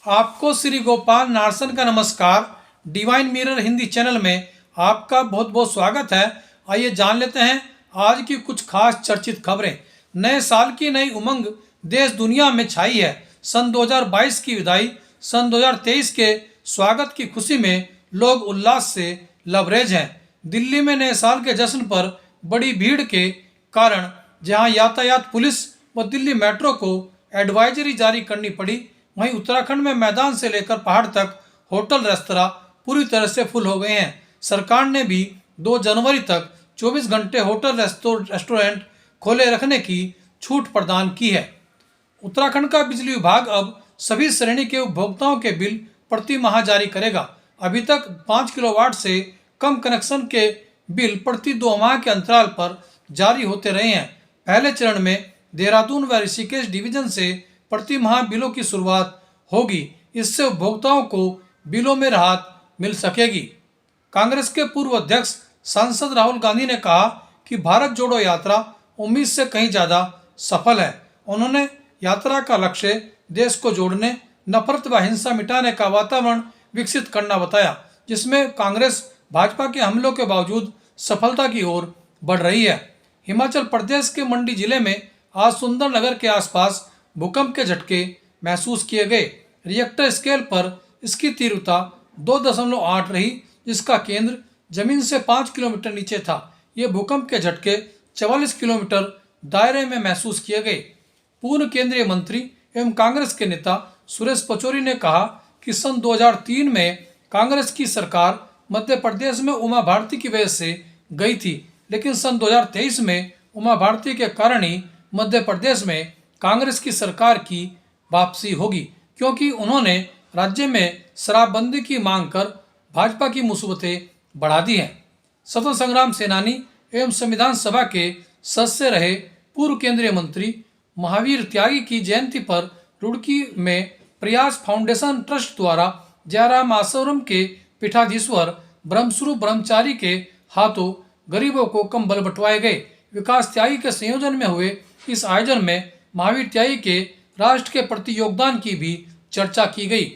आपको श्री गोपाल नारसन का नमस्कार। डिवाइन मिरर हिंदी चैनल में आपका बहुत बहुत स्वागत है। आइए जान लेते हैं आज की कुछ खास चर्चित खबरें। नए साल की नई उमंग देश दुनिया में छाई है। सन 2022 की विदाई, सन 2023 के स्वागत की खुशी में लोग उल्लास से लबरेज हैं। दिल्ली में नए साल के जश्न पर बड़ी भीड़ के कारण जहां यातायात पुलिस व दिल्ली मेट्रो को एडवाइजरी जारी करनी पड़ी, वहीं उत्तराखंड में मैदान से लेकर पहाड़ तक होटल रेस्तरां पूरी तरह से फुल हो गए हैं। सरकार ने भी 2 जनवरी तक 24 घंटे होटल रेस्टोरेंट खोले रखने की छूट प्रदान की है। उत्तराखंड का बिजली विभाग अब सभी श्रेणी के उपभोक्ताओं के बिल प्रति माह जारी करेगा। अभी तक 5 किलोवाट से कम कनेक्शन के बिल प्रति 2 माह के अंतराल पर जारी होते रहे हैं। पहले चरण में देहरादून व ऋषिकेश डिवीजन से प्रति माह बिलों की शुरुआत होगी। इससे उपभोक्ताओं को बिलों में राहत मिल सकेगी। कांग्रेस के पूर्व अध्यक्ष सांसद राहुल गांधी ने कहा कि भारत जोड़ो यात्रा उम्मीद से कहीं ज़्यादा सफल है। उन्होंने यात्रा का लक्ष्य देश को जोड़ने, नफरत व हिंसा मिटाने का वातावरण विकसित करना बताया, जिसमें कांग्रेस भाजपा के हमलों के बावजूद सफलता की ओर बढ़ रही है। हिमाचल प्रदेश के मंडी जिले में आज सुंदरनगर के आसपास भूकंप के झटके महसूस किए गए। रिएक्टर स्केल पर इसकी तीव्रता 2.8 रही, जिसका केंद्र जमीन से 5 किलोमीटर नीचे था। ये भूकंप के झटके 44 किलोमीटर दायरे में महसूस किए गए। पूर्व केंद्रीय मंत्री एवं कांग्रेस के नेता सुरेश पचौरी ने कहा कि सन 2003 में कांग्रेस की सरकार मध्य प्रदेश में उमा भारती की वजह से गई थी, लेकिन सन 2023 में उमा भारती के कारण ही मध्य प्रदेश में कांग्रेस की सरकार की वापसी होगी, क्योंकि उन्होंने राज्य में शराबबंदी की मांग कर भाजपा की मुसीबतें बढ़ा दी हैं। स्वतंत्र संग्राम सेनानी एवं संविधान सभा के सदस्य रहे पूर्व केंद्रीय मंत्री महावीर त्यागी की जयंती पर रुड़की में प्रयास फाउंडेशन ट्रस्ट द्वारा जयराम आश्रम के पीठाधीश्वर ब्रह्मस्वरूप ब्रह्मचारी के हाथों गरीबों को कंबल बंटवाए गए। विकास त्यागी के संयोजन में हुए इस आयोजन में महावीर त्यागी के राष्ट्र के प्रति योगदान की भी चर्चा की गई।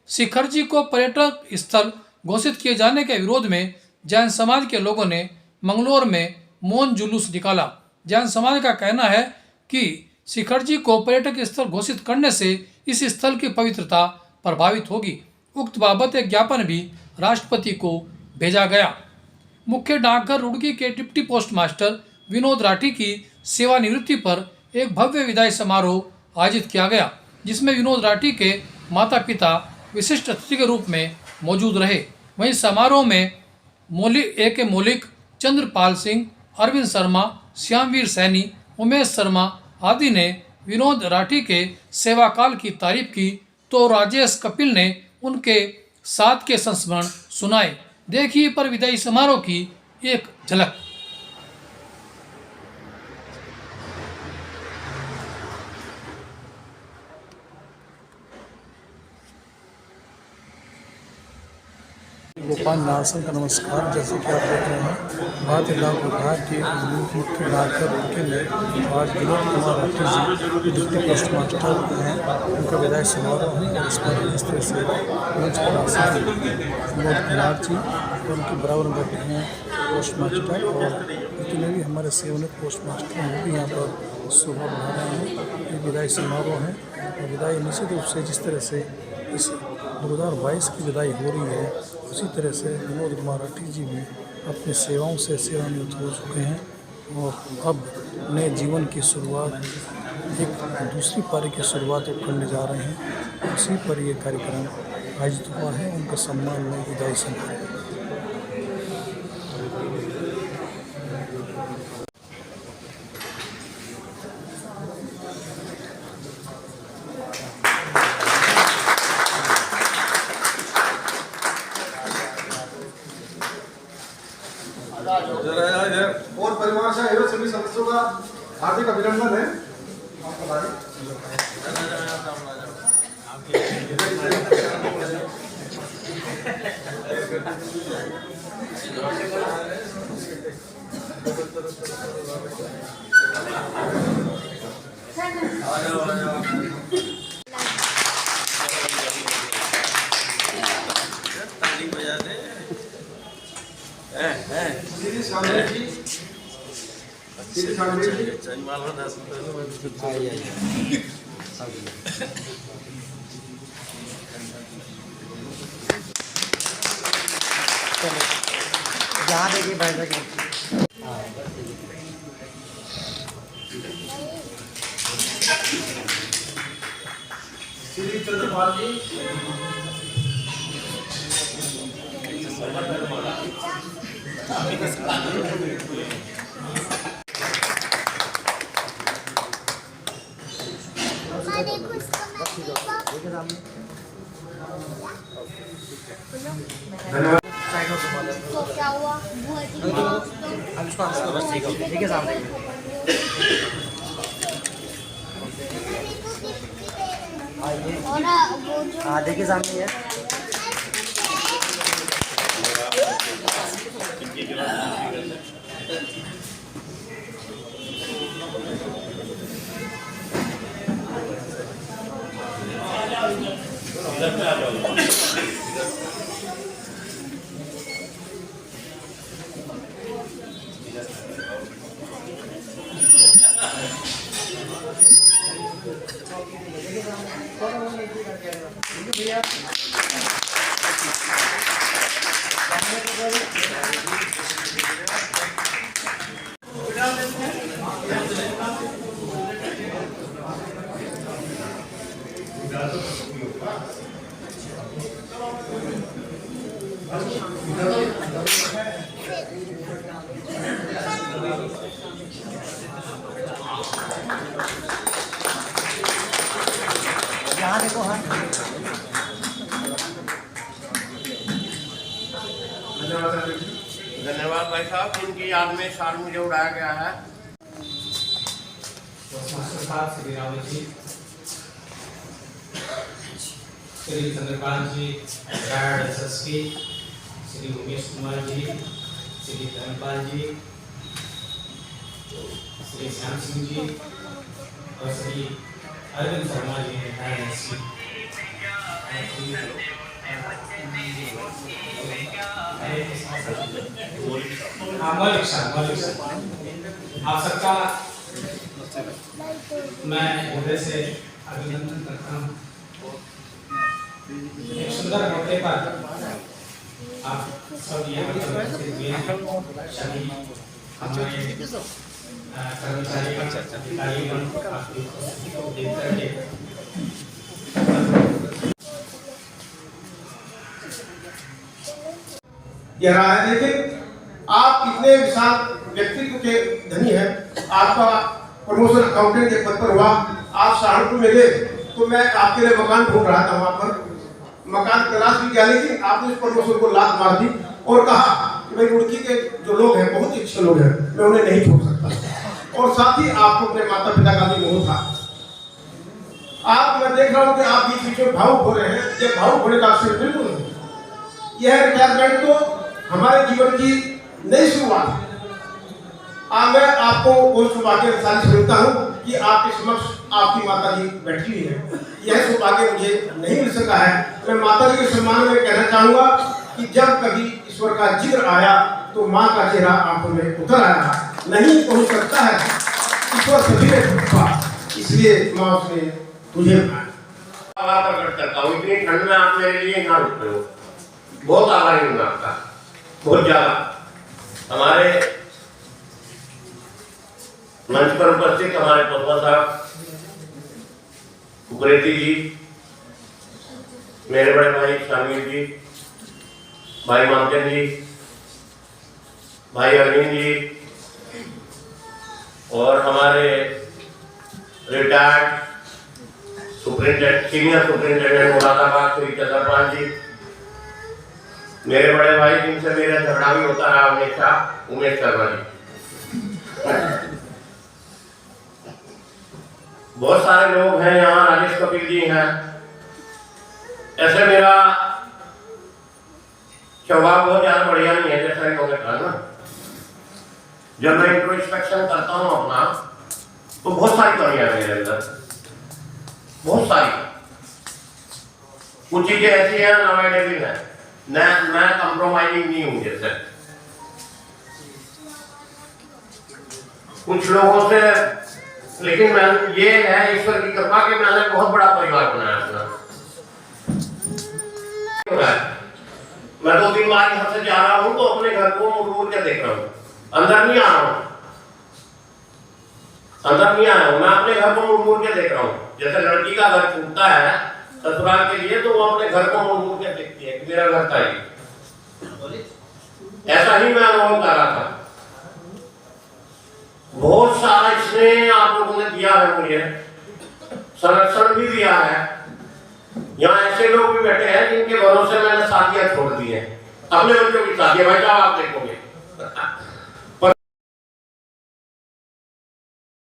शिखरजी को पर्यटक स्थल घोषित किए जाने के विरोध में जैन समाज के लोगों ने मंगलौर में मौन जुलूस निकाला। जैन समाज का कहना है कि शिखरजी को पर्यटक स्थल घोषित करने से इस स्थल की पवित्रता प्रभावित होगी। उक्त बाबत एक ज्ञापन भी राष्ट्रपति को भेजा गया। मुख्य डाकघर रुड़की के deputy post master Vinod Rathi की सेवानिवृत्ति पर एक भव्य विदाई समारोह आयोजित किया गया, जिसमें विनोद राठी के माता पिता विशिष्ट अतिथि के रूप में मौजूद रहे। वहीं समारोह में मौलिक, चंद्रपाल सिंह, अरविंद शर्मा, श्यामवीर सैनी, उमेश शर्मा आदि ने विनोद राठी के सेवाकाल की तारीफ की, तो राजेश कपिल ने उनके साथ के संस्मरण सुनाए। देखिए पर विदाई समारोह की एक झलक। गोपाल नारसन का नमस्कार। जैसे कि आप देख रहे हैं, भारतीय डाक विभाग के मुख्य डाकघर रुड़की में आज विनोद कुमार राठी जी डिप्टी पोस्ट मास्टर हैं, उनका विदाई समारोह है। और इसमें इस तरह से मंच पर आसीन विनोद कुमार जी और उनके बराबर में बैठे हैं पोस्ट मास्टर, और जितने भी हमारे सेवानिवृत्त पोस्ट मास्टर हैं वो भी यहाँ पर शोभा बढ़ा रहे हैं। ये विदाई समारोह है और विदाई निश्चित रूप से जिस तरह से इस 2022 की विदाई हो रही है, उसी तरह से विनोद कुमार राठी जी भी अपनी सेवाओं से सेवानिवृत्त हो चुके हैं और अब नए जीवन की शुरुआत, एक दूसरी पारी की शुरुआत करने जा रहे हैं। उसी पर ये कार्यक्रम आयोजित हुआ है। उनका सम्मान में विदाई समारोह। और परिवार से आए सभी सदस्यों का हार्दिक अभिनंदन है। शामिल जी, श्री शामिल जी। यहाँ देखिए भाई साहब श्री चंद्रपाल जी, तो क्या हुआ बुआ जी देखिए सामने और वो जो हाँ देखिए सामने है यहाँ देखो हाँ धन्यवाद भाई साहब, जिनकी याद में शाल मुझे उड़ाया गया है। श्री रावत जी, श्री चंद्रकांत जी, रिटायर्ड एसएसपी, श्री उमेश कुमार जी, श्री धर्मपाल जी, श्री श्याम सिंह जी और श्री अरविंद शर्मा जी, रिटायर्ड एसपी। मौलिक साहब, आप सबका मैं हृदय से अभिनंदन करता हूँ। एक सुंदर मौके पर आप सब यहाँ पर उपस्थित हुए हैं। सभी हमारे कर्मचारी अधिकारीगण आपकी उपस्थिति को देख करके यह रहा है। लेकिन आप इतने विशाल व्यक्तित्व के धनी हैं, आपका प्रमोशन अकाउंटेंट के पद पर हुआ, आप सहारनपुर में गए तो मैं आपके लिए मकान ढूंढ रहा था, वहां पर मकान तलाश भी किया, लेकिन आपने उस प्रमोशन को लात मार दी और कहा कि भाई रुड़की के जो लोग हैं बहुत ही अच्छे लोग हैं, मैं उन्हें नहीं छोड़ सकता। और साथ ही आपको अपने माता पिता का भी मोह था। आप मैं देख रहा हूँ कि आप बीच बीच में भावुक हो रहे हैं, ये भावुक होने का अवसर बिल्कुल नहीं। यह रिटायरमेंट तो हमारे जीवन की नई शुरुआत है। मैं आपको वो सौभाग्य सारी समझता हूँ कि आपके समक्ष आपकी माता जी बैठी हुई है। यह सौभाग्य मुझे नहीं मिल सका है। मैं माता जी के सम्मान में कहना चाहूँगा कि जब कभी ईश्वर का जिक्र आया तो माँ का चेहरा आंखों में उतर आया। नहीं पहुँच सकता है ईश्वर सभी ने ढूंढा, इसलिए माँ उसने तुझे प्रकट करता हूँ। इतनी ठंड में आप मेरे लिए यहाँ रुक रहे हो, बहुत आभारी हूँ आपका, बहुत ज्यादा। हमारे मंच पर उपस्थित हमारे पद्मा साहब, कुकरेती जी, मेरे बड़े भाई शामिल जी, भाई मामचंद जी, भाई अरविंद जी और हमारे retired superintendent, senior superintendent Moradabad Shri Chandrapal ji, मेरे बड़े भाई जिनसे मेरा झगड़ा भी होता रहा हमेशा, उमेश शर्मा जी, बहुत सारे लोग हैं यहाँ, राजेश कपिल जी हैं। ऐसे मेरा स्वभाव बहुत ज्यादा बढ़िया नहीं है, जैसा इन्होंने कहा ना। जब मैं इंट्रोस्पेक्शन करता हूँ अपना तो बहुत सारी कमियां हैं मेरे अंदर, बहुत सारी। कुछ चीजें ऐसी हैं नॉवेडेबल है, मैं कंप्रोमाइजिंग नहीं हूँ। जैसे कुछ लोगों से, लेकिन मैं ये है ईश्वर की कृपा कि मैंने बहुत बड़ा परिवार बनाया अपना। मैं 2-3 बार यहाँ से जा रहा हूँ तो अपने घर को मुड़ के देख रहा हूँ, अंदर नहीं आ रहा हूँ, अंदर नहीं आया हूँ, मैं अपने घर को मुड़ के देख रहा हूँ। जैसे लड़की का घर छूटता है ससुराल के लिए तो वो अपने घर को मुड़ के देखती है कि मेरा घर था ये। ऐसा ही मैं अनुभव कर रहा था। बहुत सारा इसने आप लोगों ने दिया है, मुझे संरक्षण भी दिया है। यहाँ ऐसे लोग भी बैठे हैं जिनके भरोसे मैंने शादियां छोड़ दी है, अपने बच्चों की शादियां। भाई साहब आप देखोगे